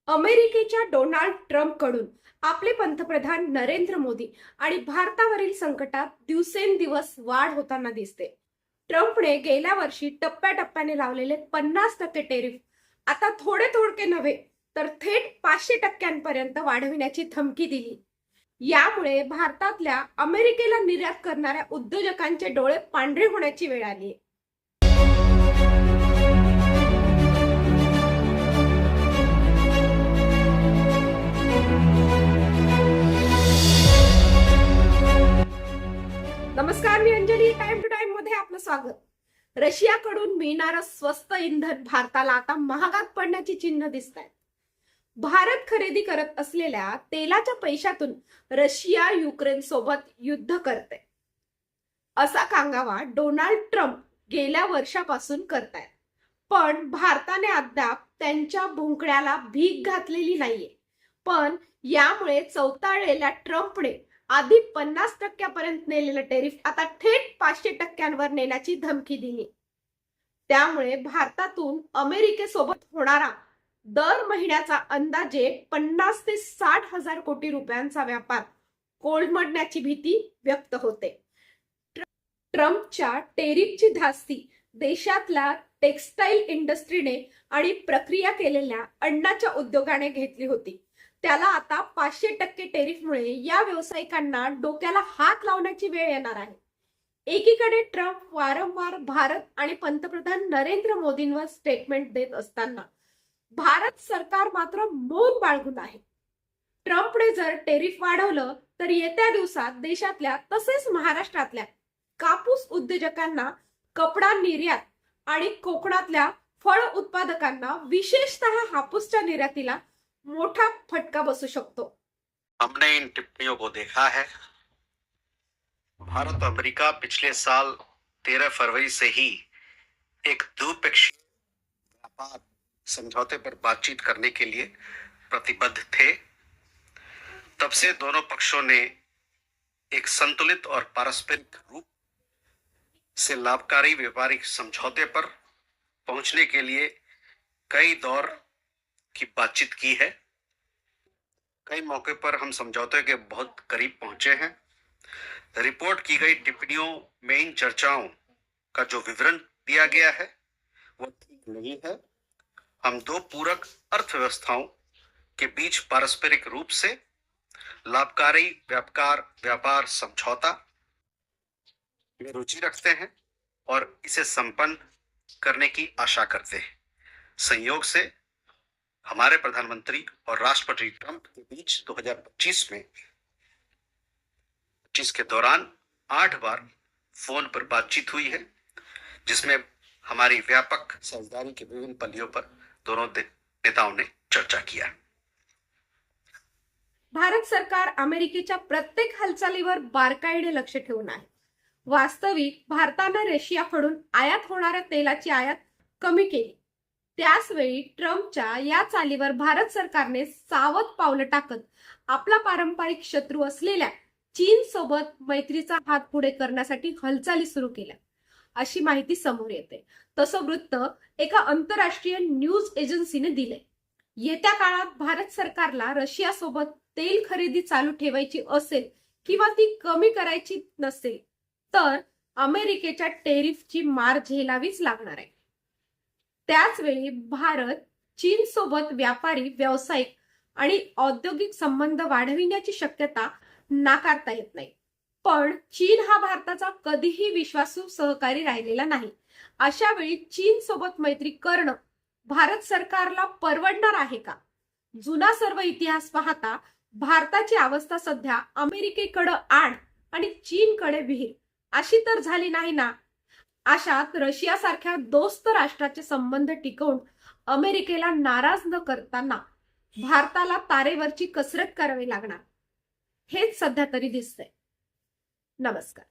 अमेरिकेच्या डोनाल्ड ट्रम्पकडून आपले पंतप्रधान नरेंद्र मोदी आणि भारतावरील संकटात दिवसेंदिवस वाढ होताना दिसते. ट्रम्पने गेल्या वर्षी टप्प्याटप्प्याने लावलेले 50% टेरिफ आता थोडे थोडके नव्हे तर थेट 500% वाढविण्याची धमकी दिली. यामुळे भारतातल्या अमेरिकेला निर्यात करणाऱ्या उद्योजकांचे डोळे पांढरे होण्याची वेळ आली. नमस्कार, मी अंजली. टाइम टू टाइम मध्ये आपलं स्वागत. रशियाकडून मिळणारं स्वस्त इंधन भारताला आता महागात पडण्याची चिन्ह दिसत आहेत. भारत खरेदी करत असलेल्या तेलाच्या पैशातून रशिया युक्रेन सोबत युद्ध करते असा कांगावा डोनाल्ड ट्रम्प गेल्या वर्षापासून करतायत. पण भारताने अद्याप त्यांच्या भुंकड्याला भीक घातलेली नाहीये. पण यामुळे चवताळलेल्या ट्रम्पने आधी 50% नेलेलं टेरिफ आता थेट 500% नेण्याची धमकी दिली. त्यामुळे भारतातून अमेरिकेसोबत होणारा दर महिन्याचा अंदाजे 50 ते 60 हजार कोटी रुपयांचा व्यापार कोलमडण्याची भीती व्यक्त होते. ट्रम्पच्या टेरिफची धास्ती देशातल्या टेक्सटाईल इंडस्ट्रीने आणि प्रक्रिया केलेल्या अन्नाच्या उद्योगाने घेतली होती. त्याला आता 500% टेरिफमुळे या व्यावसायिकांना डोक्याला हात लावण्याची वेळ येणार आहे. एकीकडे ट्रम्प वारंवार भारत आणि पंतप्रधान नरेंद्र मोदींवर स्टेटमेंट देत असताना भारत सरकार मात्र मौन बाळगून आहे. ट्रम्पने जर टेरिफ वाढवलं तर येत्या दिवसात देशातल्या तसेच महाराष्ट्रातल्या कापूस उद्योजकांना, कपडा निर्यात आणि कोकणातल्या फळ उत्पादकांना, विशेषतः हापूसच्या निर्यातीला मोटा फटका बसू शकतो. हमने इन टिप्पणियों को देखा है. भारत अमेरिका पिछले साल 13 फरवरी से ही एक द्विपक्षीय व्यापार समझौते पर बातचीत करने के लिए प्रतिबद्ध थे. तब से दोनों पक्षों ने एक संतुलित और पारस्परिक रूप से लाभकारी व्यापारिक समझौते पर पहुंचने के लिए कई दौर की बातचीत की है. कई मौके पर हम समझौते के बहुत करीब पहुंचे हैं. रिपोर्ट की गई टिप्पणियों में इन चर्चाओं का जो विवरण दिया गया है वो ठीक नहीं है. हम दो पूरक अर्थव्यवस्थाओं के बीच पारस्परिक रूप से लाभकारी व्यापार समझौता में रुचि रखते हैं और इसे संपन्न करने की आशा करते हैं. संयोग से हमारे प्रधानमंत्री और राष्ट्रपति ट्रंप के बीच 2025 के दौरान 8 बार फोन पर बातचीत हुई है, जिसमें हमारी व्यापक साझेदारी के विभिन्न पहलुओं पर दोनों नेताओं ने चर्चा किया. भारत सरकार अमेरिकेच्या प्रत्येक हालचालीवर बारकाईने लक्ष ठेवून आहे. वास्तविक भारताने रशियाकडून आयात होणाऱ्या तेलाची आयात कमी केली. त्याचवेळी ट्रम्पच्या या चालीवर भारत सरकारने सावध पावलं टाकत आपला पारंपरिक शत्रू असलेल्या चीन सोबत मैत्रीचा हात पुढे करण्यासाठी हालचाली सुरू केल्या अशी माहिती समोर येते. तसं वृत्त एका आंतरराष्ट्रीय न्यूज एजन्सीने दिले. येत्या काळात भारत सरकारला रशिया सोबत तेल खरेदी चालू ठेवायची असेल किंवा ती कमी करायची नसेल तर अमेरिकेच्या टेरिफची मार झेलावीच लागणार आहे. त्याच वेळी भारत चीन सोबत व्यापारी, व्यावसायिक आणि औद्योगिक संबंध वाढविण्याची शक्यता नाकारता येत नाही. पण चीन हा भारताचा कधीही विश्वासू सहकारी राहिलेला नाही. अशा वेळी चीन सोबत मैत्री करणं भारत सरकारला परवडणार आहे का? जुना सर्व इतिहास पाहता भारताची अवस्था सध्या अमेरिकेकडे आड आणि चीनकडे विहीर अशी तर झाली नाही ना. अशात रशियासारख्या दोस्त राष्ट्राचे संबंध टिकवून अमेरिकेला नाराज न करताना भारताला तारेवरची कसरत करावी लागणार हेच सध्या तरी दिसतंय. नमस्कार.